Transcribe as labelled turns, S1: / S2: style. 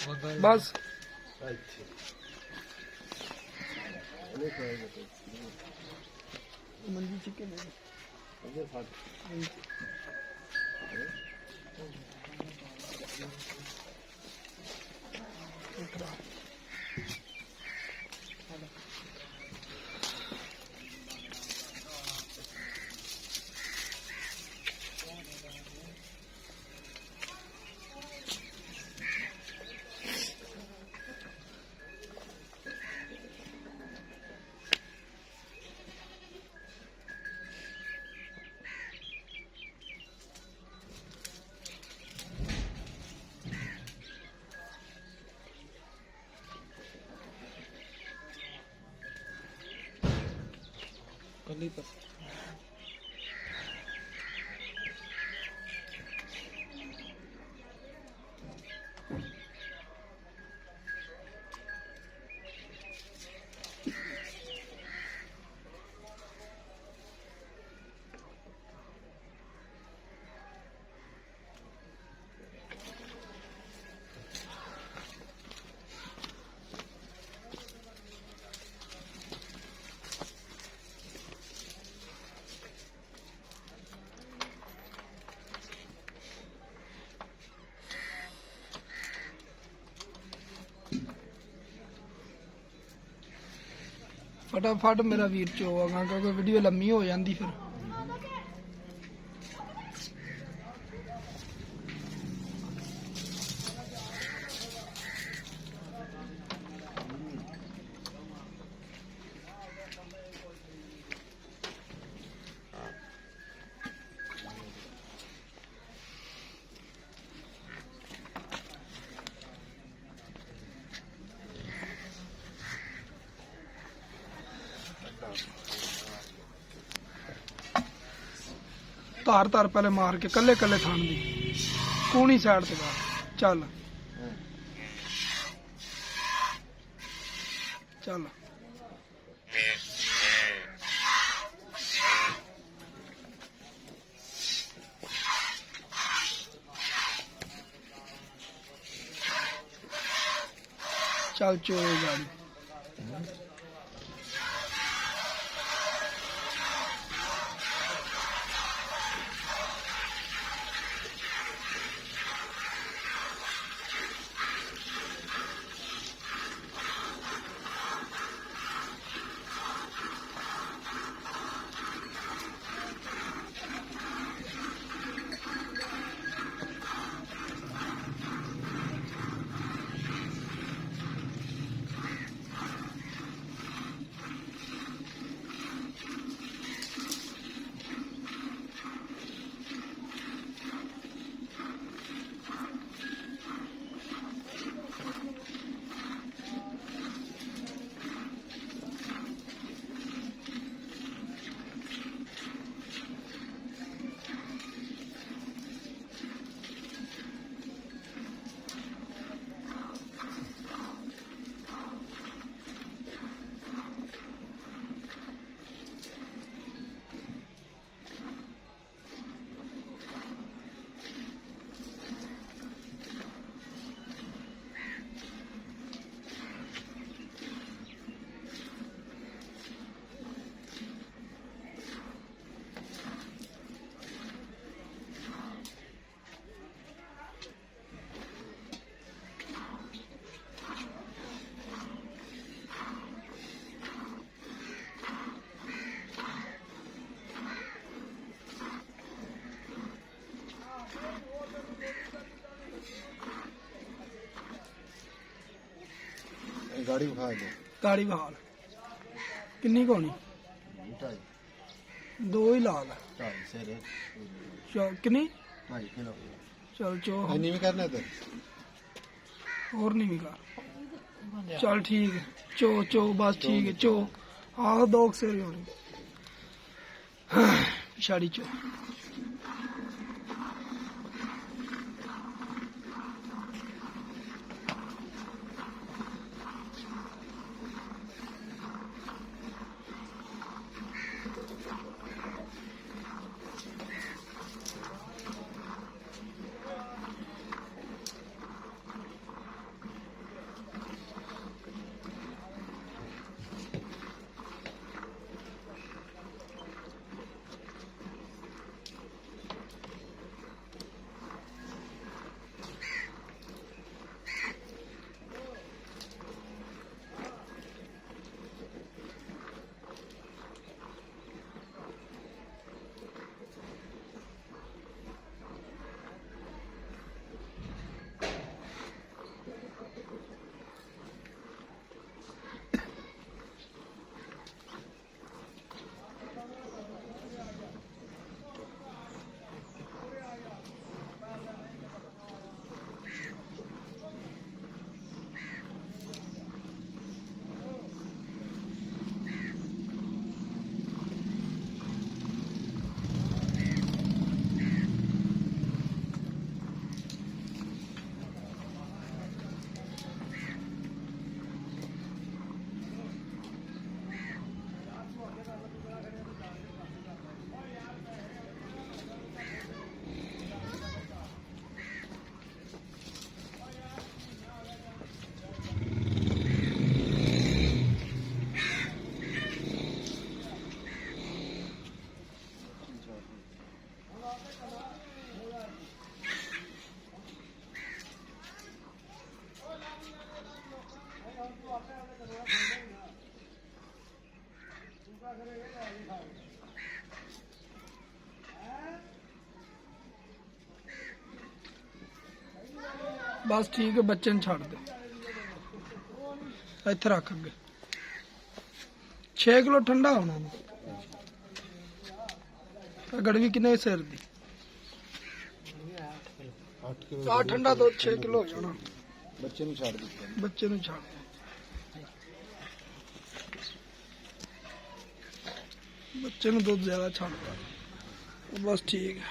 S1: बस मंडी चिकन कली पर फटाफट मेरा वीर चोगा क्योंकि वीडियो लम्मी हो जाती फिर धार धार पहले मार के कल्ले कल्ले थान दी कूनी साइड से बाहर चल चल चल चो गाड़ी
S2: गाड़ी उठा दो
S1: गाड़ी बहाल किन्नी को होनी दो ही ला ला किन्नी चल चो
S2: नहीं करना तो
S1: और नहीं भी कर चल ठीक है चो चो बस ठीक है चो आहो दो सेरी होनी पिछाड़ी चो ਬਸ ਠੀਕ ਹੈ, ਬੱਚੇ ਨੂੰ ਛੱਡ ਦੇ, ਇੱਥੇ ਰੱਖ ਅੱਗੇ। 6 ਕਿਲੋ ਠੰਡਾ ਹੋਣਾ ਨੇ। ਗੜਵੀ ਕਿੰਨੇ ਸਿਰ ਦੀ?
S2: 8 किलो
S1: ਆ ਠੰਡਾ ਦੁੱਧ 6 ਕਿਲੋ ਹੋ ਜਾਣਾ।
S2: बच्चे ने छाड़ दिया।
S1: ਬੱਚੇ ਨੂੰ ਛੱਡ ਦੇ। ਬੱਚੇ ਨੂੰ ਦੁੱਧ ਜ਼ਿਆਦਾ ਛੱਡਦਾ। ਬਸ ਠੀਕ ਹੈ।